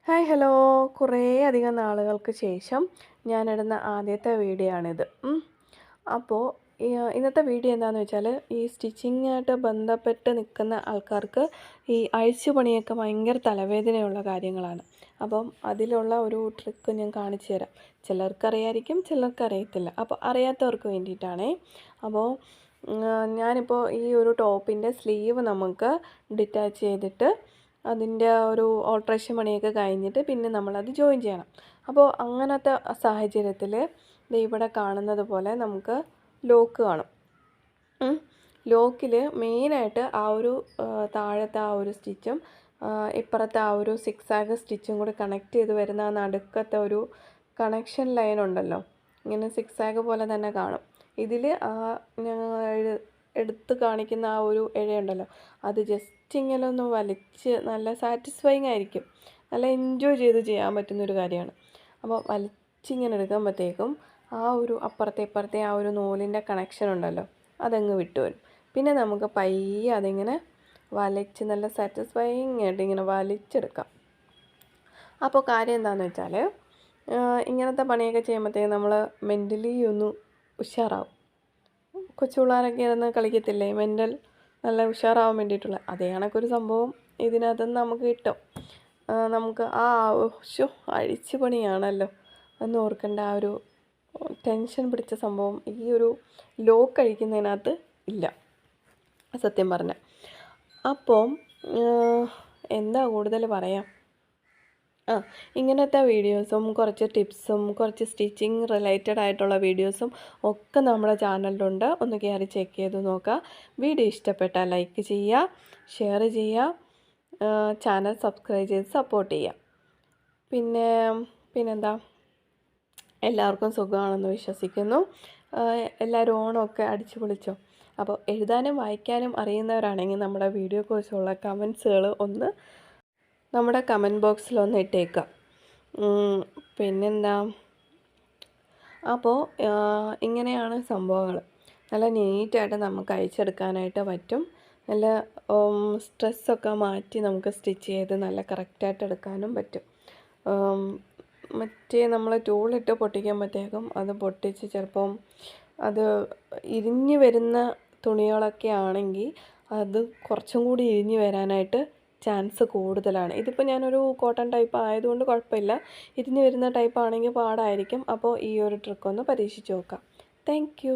Hi hello. കുറേ അധികം നാളുകൾക്ക് ശേഷം ഞാനിടുന്ന ആദ്യത്തെ വീഡിയോ ആണിത്. അപ്പോൾ ഇന്നത്തെ വീഡിയോ എന്താണെന്ന് വെച്ചാൽ, ഈ സ്റ്റിച്ചിങ്ങായിട്ട് ബന്ധപ്പെട്ട് നിൽക്കുന്ന ആൾക്കാർക്ക് ഈ അഴിച്ചുപണിയൊക്കെ ഭയങ്കര തലവേദനയുള്ള കാര്യങ്ങളാണ്. അപ്പം അതിലുള്ള ഒരു ട്രിക്ക് ഞാൻ കാണിച്ചു തരാം. ചിലർക്കറിയായിരിക്കും, ചിലർക്കറിയത്തില്ല. അപ്പോൾ അറിയാത്തവർക്ക് വേണ്ടിയിട്ടാണേ. അപ്പോൾ ഞാനിപ്പോൾ ഈ ഒരു ടോപ്പിൻ്റെ സ്ലീവ് നമുക്ക് ഡിറ്റാച്ച് ചെയ്തിട്ട് അതിൻ്റെ ഒരു ഓൾട്രേഷൻ പണിയൊക്കെ കഴിഞ്ഞിട്ട് പിന്നെ നമ്മളത് ജോയിൻ ചെയ്യണം. അപ്പോൾ അങ്ങനത്തെ സാഹചര്യത്തിൽ ഇവിടെ കാണുന്നത് പോലെ നമുക്ക് ലോക്ക് കാണും. ലോക്കിൽ മെയിനായിട്ട് ആ ഒരു താഴത്തെ ആ ഒരു സ്റ്റിച്ചും ഇപ്പുറത്തെ ആ ഒരു സിക്സാഗ് സ്റ്റിച്ചും കൂടി കണക്ട് ചെയ്ത് വരുന്ന ആ നടുക്കത്തെ ഒരു കണക്ഷൻ ലൈൻ ഉണ്ടല്ലോ, ഇങ്ങനെ സിക്സാഗ് പോലെ തന്നെ കാണും. ഇതിൽ ഞങ്ങൾ എടുത്ത് കാണിക്കുന്ന ആ ഒരു ഇഴയുണ്ടല്ലോ, അത് ജസ്റ്റ് ഇങ്ങനെ ഒന്ന് വലിച്ച് നല്ല സാറ്റിസ്ഫൈങ് ആയിരിക്കും, നല്ല എൻജോയ് ചെയ്ത് ചെയ്യാൻ പറ്റുന്നൊരു കാര്യമാണ്. അപ്പോൾ വലിച്ചിങ്ങനെ എടുക്കുമ്പോഴത്തേക്കും ആ ഒരു അപ്പുറത്തെ ആ ഒരു നൂലിൻ്റെ കണക്ഷൻ ഉണ്ടല്ലോ, അതങ്ങ് വിട്ടുവരും. പിന്നെ നമുക്ക് പയ്യെ അതിങ്ങനെ വലിച്ച് നല്ല സാറ്റിസ്ഫൈങ് ആയിട്ട് ഇങ്ങനെ വലിച്ചെടുക്കാം. അപ്പോൾ കാര്യം എന്താണെന്ന് വെച്ചാൽ, ഇങ്ങനത്തെ പണിയൊക്കെ ചെയ്യുമ്പോഴത്തേക്കും നമ്മൾ മെൻ്റലി ഒന്ന് ഉഷാറാവും. കൊച്ചു പിള്ളേരൊക്കെ ഇരുന്ന് കളിക്കത്തില്ലേ, മെൻ്റൽ നല്ല ഉഷാറാവാൻ വേണ്ടിയിട്ടുള്ള അതേ കണക്കൊരു സംഭവം ഇതിനകത്തുനിന്ന് നമുക്ക് കിട്ടും. നമുക്ക് അഴിച്ചു പണിയാണല്ലോ എന്ന് ഓർക്കേണ്ട ആ ഒരു ടെൻഷൻ പിടിച്ച സംഭവം ഈ ഒരു ലോക്ക് അഴിക്കുന്നതിനകത്ത് ഇല്ല, സത്യം പറഞ്ഞാൽ. അപ്പം എന്താ കൂടുതൽ പറയാം, ഇങ്ങനത്തെ വീഡിയോസും കുറച്ച് ടിപ്സും കുറച്ച് സ്റ്റിച്ചിങ് റിലേറ്റഡ് ആയിട്ടുള്ള വീഡിയോസും ഒക്കെ നമ്മുടെ ചാനലിലുണ്ട്. ഒന്ന് കയറി ചെക്ക് ചെയ്ത് നോക്കുക. വീഡിയോ ഇഷ്ടപ്പെട്ടാൽ ലൈക്ക് ചെയ്യുക, ഷെയർ ചെയ്യുക, ചാനൽ സബ്സ്ക്രൈബ് ചെയ്ത് സപ്പോർട്ട് ചെയ്യുക. പിന്നെന്താ, എല്ലാവർക്കും സുഖമാണെന്ന് വിശ്വസിക്കുന്നു. എല്ലാവരും ഓണമൊക്കെ അടിച്ചു പൊളിച്ചോ? അപ്പോൾ എഴുതാനും വായിക്കാനും അറിയുന്നവരാണെങ്കിൽ നമ്മുടെ വീഡിയോയെക്കുറിച്ചുള്ള കമൻസുകൾ ഒന്ന് നമ്മുടെ കമൻറ്റ് ബോക്സിലൊന്ന് ഇട്ടേക്കുക. പിന്നെന്താ, അപ്പോൾ ഇങ്ങനെയാണ് സംഭവങ്ങൾ. നല്ല നീറ്റായിട്ട് നമുക്ക് അഴിച്ചെടുക്കാനായിട്ട് പറ്റും. നല്ല സ്ട്രെസ്സൊക്കെ മാറ്റി നമുക്ക് സ്റ്റിച്ച് ചെയ്ത് നല്ല കറക്റ്റായിട്ട് എടുക്കാനും പറ്റും. മറ്റേ നമ്മൾ ടൂളിട്ട് പൊട്ടിക്കുമ്പോഴത്തേക്കും അത് പൊട്ടിച്ച് ചിലപ്പം അത് ഇരിഞ്ഞു വരുന്ന തുണികളൊക്കെ ആണെങ്കിൽ അത് കുറച്ചും കൂടി ഇരിഞ്ഞു വരാനായിട്ട് ചാൻസ് കൂടുതലാണ്. ഇതിപ്പോൾ ഞാനൊരു കോട്ടൺ ടൈപ്പ് ആയതുകൊണ്ട് കുഴപ്പമില്ല. ഇരിഞ്ഞു വരുന്ന ടൈപ്പ് ആണെങ്കിൽ പാടായിരിക്കും. അപ്പോൾ ഈ ഒരു ട്രിക്കൊന്ന് പരീക്ഷിച്ച് നോക്കാം. Thank you.